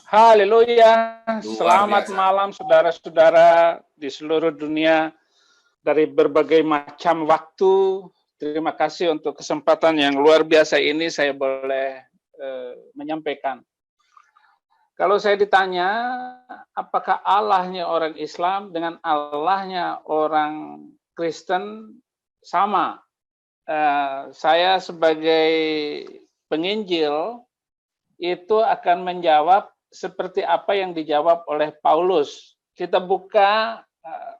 Haleluya, Luar selamat biasa. malam saudara-saudara di seluruh dunia dari berbagai macam waktu. Terima kasih untuk kesempatan yang luar biasa ini saya boleh menyampaikan. Kalau saya ditanya, apakah Allahnya orang Islam dengan Allahnya orang Kristen sama? Saya sebagai penginjil itu akan menjawab seperti apa yang dijawab oleh Paulus. Kita buka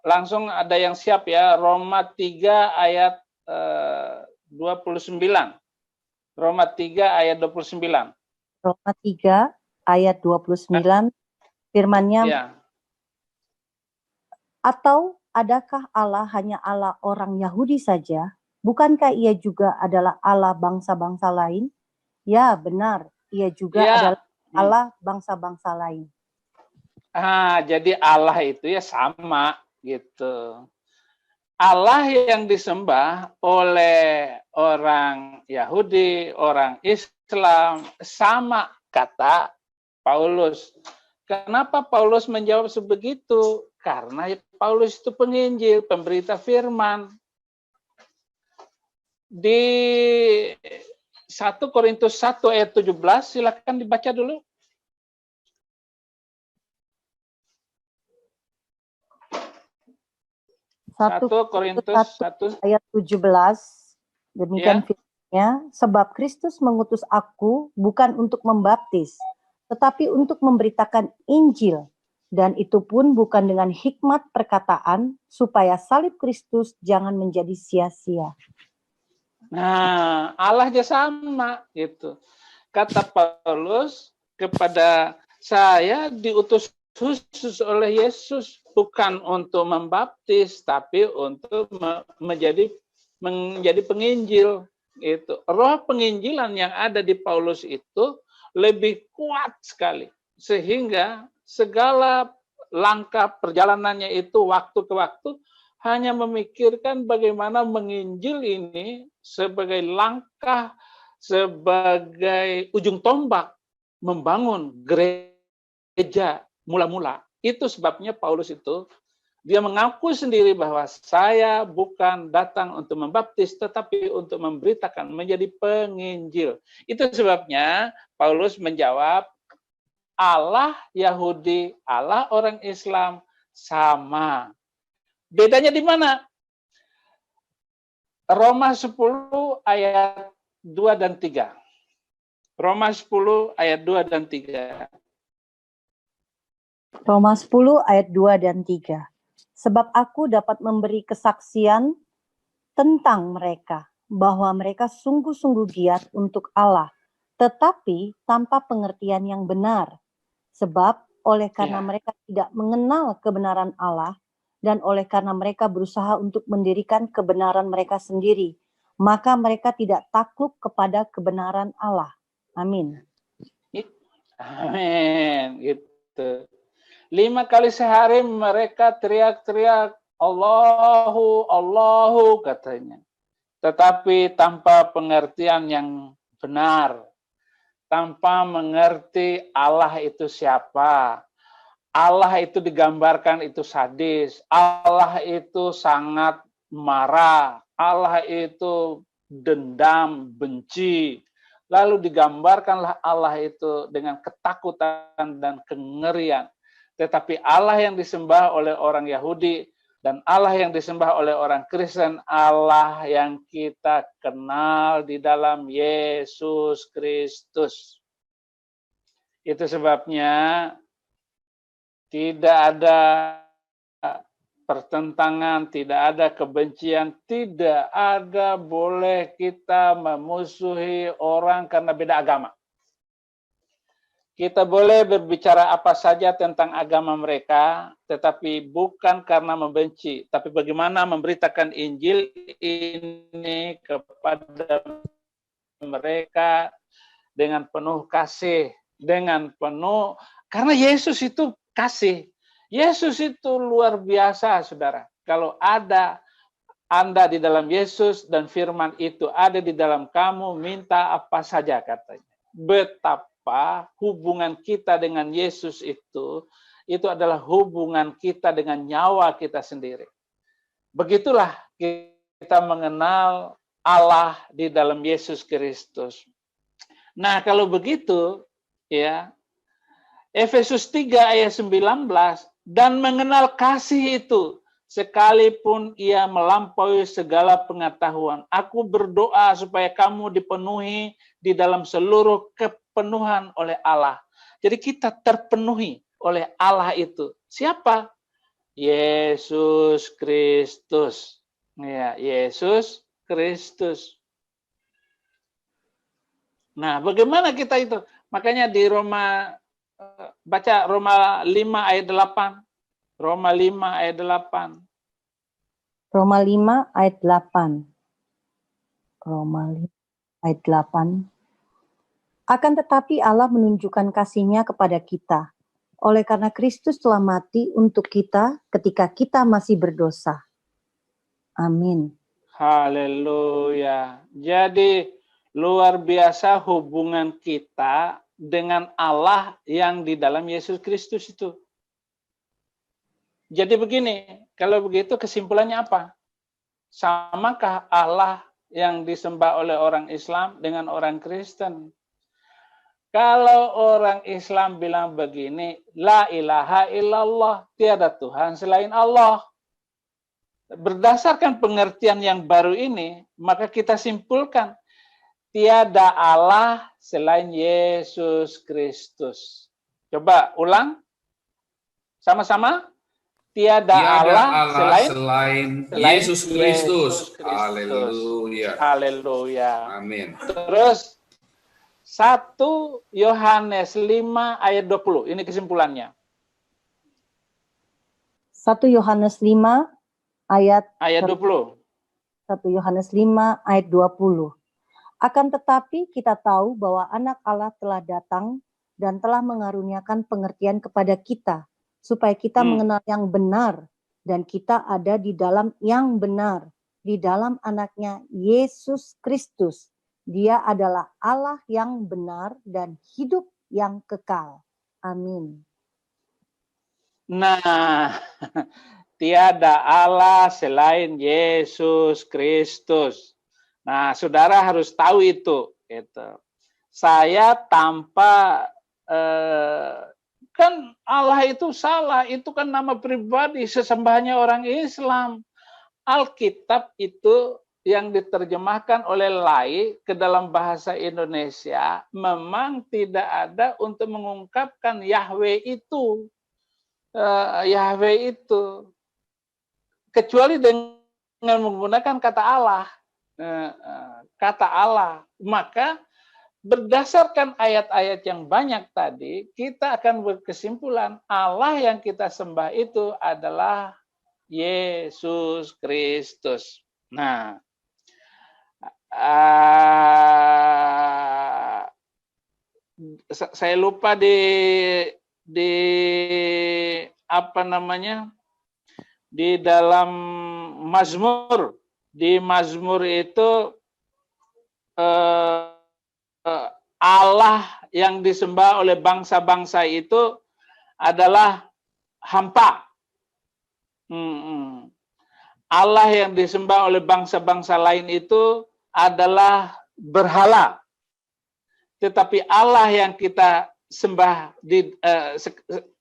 langsung, ada yang siap ya, Roma 3 ayat 29. Roma 3 ayat 29. Roma 3 ayat 29 firman-Nya, Ya. Atau adakah Allah hanya Allah orang Yahudi saja? Bukankah ia juga adalah Allah bangsa-bangsa lain? Ya, benar. Ia juga adalah Allah bangsa-bangsa lain. Jadi Allah itu ya sama gitu. Allah yang disembah oleh orang Yahudi, orang Islam, sama kata Paulus. Kenapa Paulus menjawab sebegitu? Karena Paulus itu penginjil, pemberita firman. Di 1 Korintus 1 ayat 17, silakan dibaca dulu. 1 Korintus 1 ayat 17, demikian firman-Nya, sebab Kristus mengutus aku bukan untuk membaptis, tetapi untuk memberitakan Injil, dan itu pun bukan dengan hikmat perkataan, supaya salib Kristus jangan menjadi sia-sia. Nah, Allahnya sama gitu. Kata Paulus, kepada saya diutus khusus oleh Yesus, bukan untuk membaptis, tapi untuk menjadi penginjil. Itu roh penginjilan yang ada di Paulus itu lebih kuat sekali, sehingga segala langkah perjalanannya itu waktu ke waktu hanya memikirkan bagaimana menginjil ini sebagai langkah, sebagai ujung tombak membangun gereja mula-mula. Itu sebabnya Paulus itu, dia mengaku sendiri bahwa saya bukan datang untuk membaptis, tetapi untuk memberitakan, menjadi penginjil. Itu sebabnya Paulus menjawab, Allah Yahudi, Allah orang Islam sama. Bedanya di mana? Roma 10 ayat 2 dan 3. Roma 10 ayat 2 dan 3. Roma 10 ayat 2 dan 3. Sebab aku dapat memberi kesaksian tentang mereka, bahwa mereka sungguh-sungguh giat untuk Allah, tetapi tanpa pengertian yang benar. Sebab oleh karena mereka tidak mengenal kebenaran Allah, dan oleh karena mereka berusaha untuk mendirikan kebenaran mereka sendiri, maka mereka tidak takluk kepada kebenaran Allah. Amin. Amin. Gitu. 5 kali sehari mereka teriak-teriak, Allahu, Allahu katanya. Tetapi tanpa pengertian yang benar. Tanpa mengerti Allah itu siapa. Allah itu digambarkan itu sadis. Allah itu sangat marah. Allah itu dendam, benci. Lalu digambarkanlah Allah itu dengan ketakutan dan kengerian. Tetapi Allah yang disembah oleh orang Yahudi dan Allah yang disembah oleh orang Kristen, Allah yang kita kenal di dalam Yesus Kristus. Itu sebabnya tidak ada pertentangan, tidak ada kebencian, tidak ada boleh kita memusuhi orang karena beda agama. Kita boleh berbicara apa saja tentang agama mereka, tetapi bukan karena membenci, tapi bagaimana memberitakan Injil ini kepada mereka dengan penuh kasih, dengan penuh, karena Yesus itu kasih. Yesus itu luar biasa, saudara. Kalau ada Anda di dalam Yesus dan firman itu ada di dalam kamu, minta apa saja katanya. Betapa apa hubungan kita dengan Yesus itu adalah hubungan kita dengan nyawa kita sendiri. Begitulah kita mengenal Allah di dalam Yesus Kristus. Nah, kalau begitu, ya, Efesus 3 ayat 19, dan mengenal kasih itu, sekalipun ia melampaui segala pengetahuan. Aku berdoa supaya kamu dipenuhi di dalam seluruh kepenuhan oleh Allah. Jadi kita terpenuhi oleh Allah itu. Siapa? Yesus Kristus. Ya, Yesus Kristus. Nah, bagaimana kita itu? Makanya di Roma, baca Roma 5 ayat 8. Roma 5 ayat 8. Roma 5 ayat 8. Roma 5 ayat 8. Akan tetapi Allah menunjukkan kasih-Nya kepada kita, oleh karena Kristus telah mati untuk kita ketika kita masih berdosa. Amin. Haleluya. Jadi luar biasa hubungan kita dengan Allah yang di dalam Yesus Kristus itu. Jadi begini, kalau begitu kesimpulannya apa? Samakah Allah yang disembah oleh orang Islam dengan orang Kristen? Kalau orang Islam bilang begini, la ilaha illallah, tiada Tuhan selain Allah. Berdasarkan pengertian yang baru ini, maka kita simpulkan, tiada Allah selain Yesus Kristus. Coba ulang, sama-sama. Tiada Allah selain Yesus Kristus. Haleluya. Haleluya. Amin. Terus 1 Yohanes 5 ayat 20. Ini kesimpulannya. 1 Yohanes 5 ayat 20. 1 Yohanes 5 ayat 20. Akan tetapi kita tahu bahwa anak Allah telah datang dan telah mengaruniakan pengertian kepada kita, supaya kita mengenal yang benar, dan kita ada di dalam yang benar, di dalam anaknya Yesus Kristus. Dia adalah Allah yang benar dan hidup yang kekal. Amin. Nah, tiada Allah selain Yesus Kristus. Nah, saudara harus tahu itu. Gitu. Saya tanpa kan Allah itu salah, itu kan nama pribadi, sesembahannya orang Islam. Alkitab itu yang diterjemahkan oleh Lai ke dalam bahasa Indonesia memang tidak ada untuk mengungkapkan Yahweh itu. Yahweh itu. Kecuali dengan menggunakan kata Allah. Kata Allah. Maka berdasarkan ayat-ayat yang banyak tadi, kita akan berkesimpulan Allah yang kita sembah itu adalah Yesus Kristus. Nah, saya lupa di apa namanya, di dalam Mazmur, di Mazmur itu Allah yang disembah oleh bangsa-bangsa itu adalah hampa. Allah yang disembah oleh bangsa-bangsa lain itu adalah berhala. Tetapi Allah yang kita sembah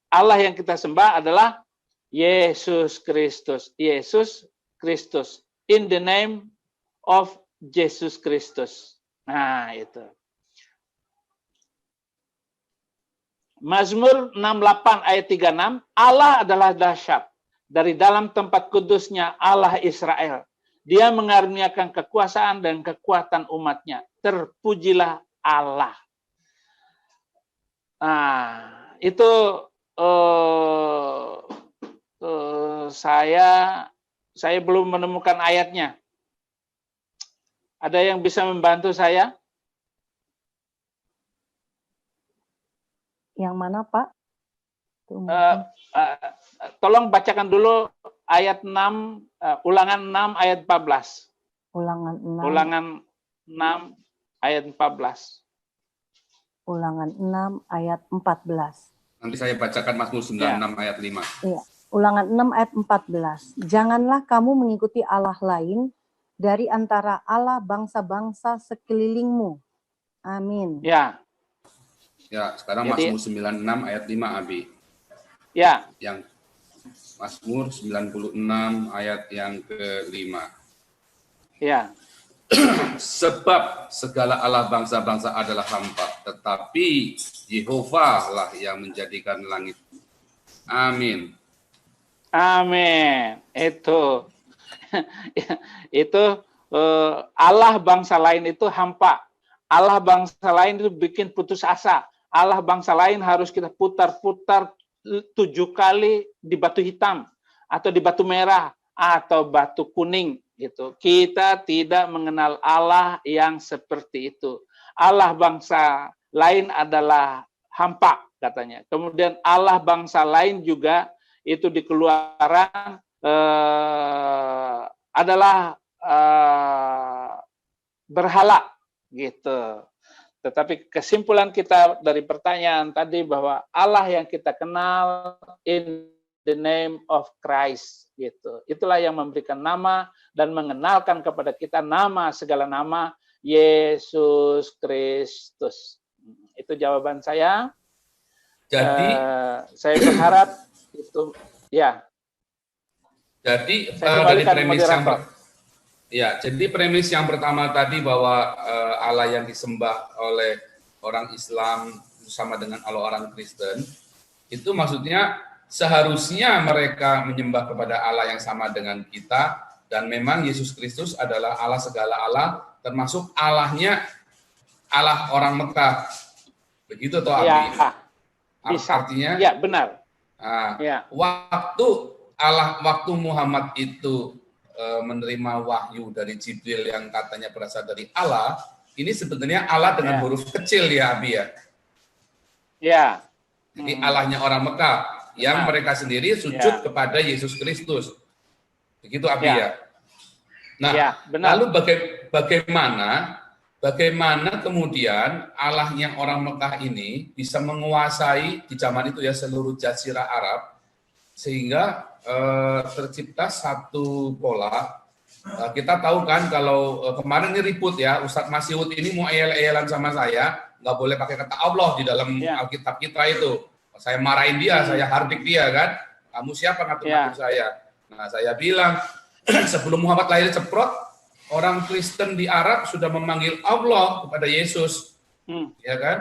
Allah yang kita sembah adalah Yesus Kristus. Yesus Kristus. In the name of Jesus Kristus. Nah, itu. Mazmur 68 ayat 36, Allah adalah dahsyat. Dari dalam tempat kudusnya Allah Israel. Dia mengaruniakan kekuasaan dan kekuatan umatnya. Terpujilah Allah. Nah, itu saya belum menemukan ayatnya. Ada yang bisa membantu saya? Yang mana, Pak? Tolong bacakan dulu ayat 6, ulangan 6 ayat 14. Ulangan 6. Ulangan 6 ayat 14. Ulangan 6 ayat 14. Nanti saya bacakan Mazmur 96 ayat 5. Iya. Ulangan 6 ayat 14. Janganlah kamu mengikuti Allah lain dari antara Allah bangsa-bangsa sekelilingmu. Amin. Ya. Ya, sekarang Jadi, Mazmur 96 ayat 5, Abi. Ya. Yang Mazmur 96 ayat yang ke-5. Ya. Sebab segala Allah bangsa-bangsa adalah hampa, tetapi Yehova lah yang menjadikan langit. Amin. Amin. Itu Allah bangsa lain itu hampa. Allah bangsa lain itu bikin putus asa. Allah bangsa lain harus kita putar-putar 7 kali di batu hitam atau di batu merah atau batu kuning gitu. Kita tidak mengenal Allah yang seperti itu. Allah bangsa lain adalah hampa katanya. Kemudian Allah bangsa lain juga itu di Keluaran adalah berhala gitu. Tetapi kesimpulan kita dari pertanyaan tadi bahwa Allah yang kita kenal in the name of Christ gitu. Itulah yang memberikan nama dan mengenalkan kepada kita nama segala nama, Yesus Kristus. Itu jawaban saya. Jadi saya berharap itu ya. Jadi dari premis jadi premis yang pertama tadi bahwa Allah yang disembah oleh orang Islam sama dengan Allah orang Kristen, itu maksudnya seharusnya mereka menyembah kepada Allah yang sama dengan kita, dan memang Yesus Kristus adalah Allah segala Allah, termasuk Allahnya Allah orang Mekah. Begitu toh Abi? Ya, bisa. Artinya? Ya, benar. Nah, ya. Waktu Muhammad itu menerima wahyu dari Jibril yang katanya berasal dari Allah, ini sebenarnya Allah dengan huruf kecil ya Abi ya. Ya. Jadi Allahnya orang Mekah yang mereka sendiri sujud kepada Yesus Kristus. Begitu Abi ya. Nah, benar. lalu bagaimana kemudian Allahnya orang Mekah ini bisa menguasai di zaman itu ya seluruh jazirah Arab, sehingga tercipta satu pola. Kita tahu kan kalau kemarin ini ribut ya, Ustadz Masihud ini mau eyel-eyelan sama saya, nggak boleh pakai kata Allah di dalam Alkitab kita itu. Saya marahin dia, saya hardik dia kan, kamu siapa ngatur-ngatur saya? Nah saya bilang, sebelum Muhammad lahir ceprot, orang Kristen di Arab sudah memanggil Allah kepada Yesus, ya kan?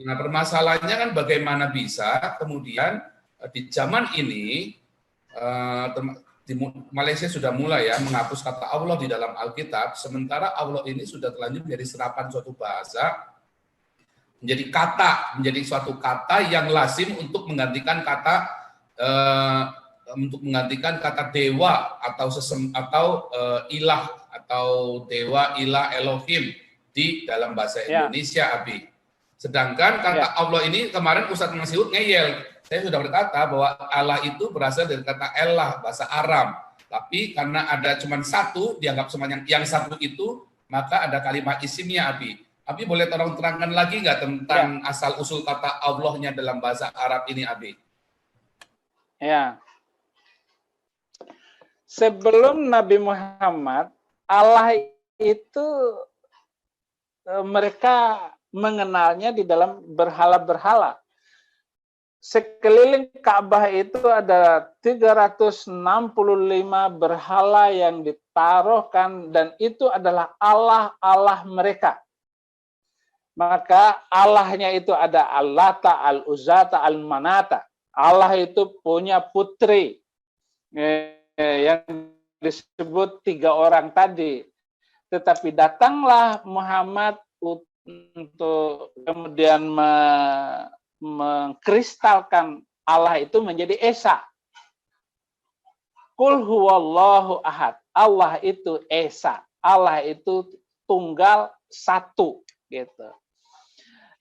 Nah permasalahannya kan bagaimana bisa kemudian di zaman ini di Malaysia sudah mulai ya menghapus kata Allah di dalam Alkitab, sementara Allah ini sudah terlanjur menjadi serapan suatu bahasa, menjadi suatu kata yang lazim untuk menggantikan kata dewa atau ilah atau dewa, ilah, Elohim di dalam bahasa Indonesia, Abi. Sedangkan kata Allah ini kemarin Ustadz Masihud ngeyel. Saya sudah berkata bahwa Allah itu berasal dari kata Elah, bahasa Aram. Tapi karena ada cuma satu, dianggap semuanya yang satu itu, maka ada kalimat isimnya, Abi. Abi boleh tolong terangkan lagi nggak tentang asal-usul kata Allahnya dalam bahasa Arab ini, Abi? Ya. Sebelum Nabi Muhammad, Allah itu mereka mengenalnya di dalam berhala-berhala. Sekeliling Ka'bah itu ada 365 berhala yang ditaruhkan dan itu adalah Allah-Allah mereka. Maka Allahnya itu ada Al-Lata, Al-Uzzata, Al-Manata. Allah itu punya putri yang disebut 3 orang tadi. Tetapi datanglah Muhammad untuk kemudian mengkristalkan Allah itu menjadi Esa. Qul huwallahu ahad. Allah itu Esa. Allah itu tunggal satu gitu.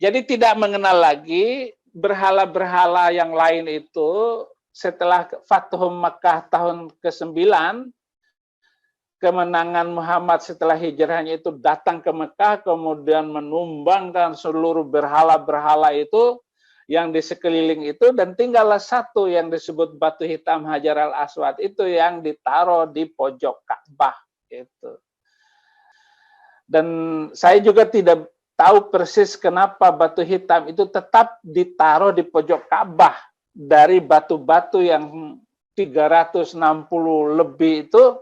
Jadi tidak mengenal lagi berhala-berhala yang lain itu setelah Fathu Makkah tahun ke-9 kemenangan Muhammad setelah hijrahnya itu datang ke Mekah, kemudian menumbangkan seluruh berhala-berhala itu yang di sekeliling itu, dan tinggallah satu yang disebut batu hitam Hajar al-Aswad itu yang ditaruh di pojok Ka'bah itu. Dan saya juga tidak tahu persis kenapa batu hitam itu tetap ditaruh di pojok Ka'bah dari batu-batu yang 360 lebih itu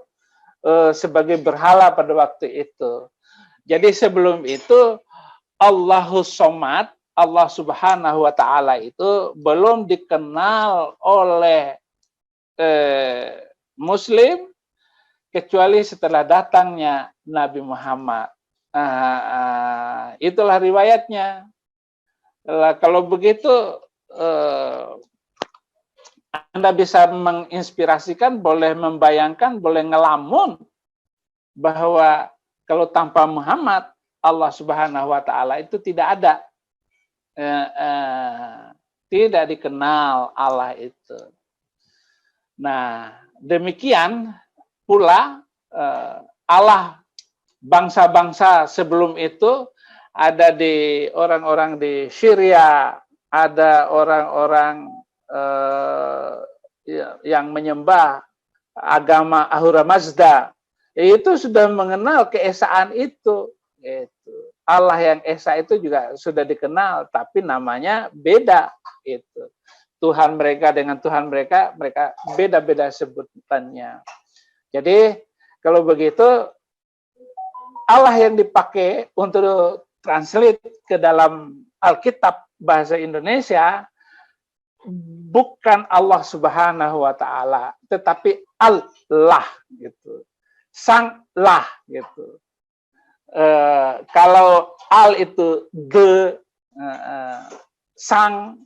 sebagai berhala pada waktu itu. Jadi sebelum itu Allahus Somad, Allah Subhanahu wa Ta'ala itu belum dikenal oleh Muslim kecuali setelah datangnya Nabi Muhammad. Itulah riwayatnya. Kalau begitu Anda bisa menginspirasikan, boleh membayangkan, boleh ngelamun bahwa kalau tanpa Muhammad, Allah Subhanahu wa Ta'ala itu tidak ada. Tidak dikenal Allah itu. Nah, demikian pula Allah bangsa-bangsa sebelum itu ada di orang-orang di Syria, ada orang-orang yang menyembah agama Ahura Mazda, itu sudah mengenal keesaan itu. Allah yang esa itu juga sudah dikenal, tapi namanya beda. Itu Tuhan mereka dengan Tuhan mereka, mereka beda-beda sebutannya. Jadi kalau begitu Allah yang dipakai untuk translate ke dalam Alkitab bahasa Indonesia bukan Allah Subhanahu wa Ta'ala, tetapi Allah gitu. Sang-lah gitu. Kalau al itu sang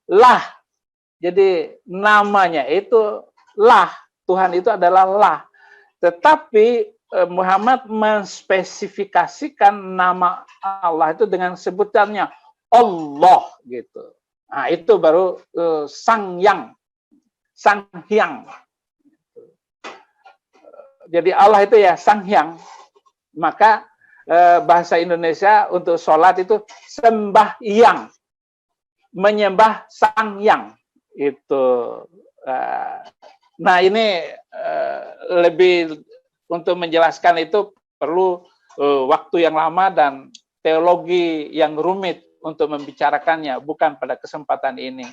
lah, jadi namanya itu lah, Tuhan itu adalah lah. Tetapi Muhammad menspesifikasikan nama Allah itu dengan sebutannya Allah gitu. Nah, itu baru Sang Hyang. Jadi Allah itu ya Sang Hyang. Maka bahasa Indonesia untuk sholat itu sembahyang, menyembah Sang Hyang itu. Nah ini lebih untuk menjelaskan itu perlu waktu yang lama dan teologi yang rumit untuk membicarakannya, bukan pada kesempatan ini.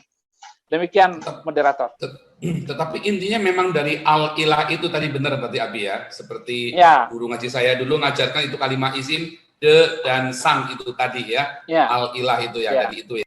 Demikian moderator. Tetapi intinya memang dari al-ilah itu tadi benar berarti Abi ya. Seperti guru ngaji saya dulu ngajarkan itu kalimat isim, de dan sang itu tadi ya. Al-ilah itu ya, tadi itu ya.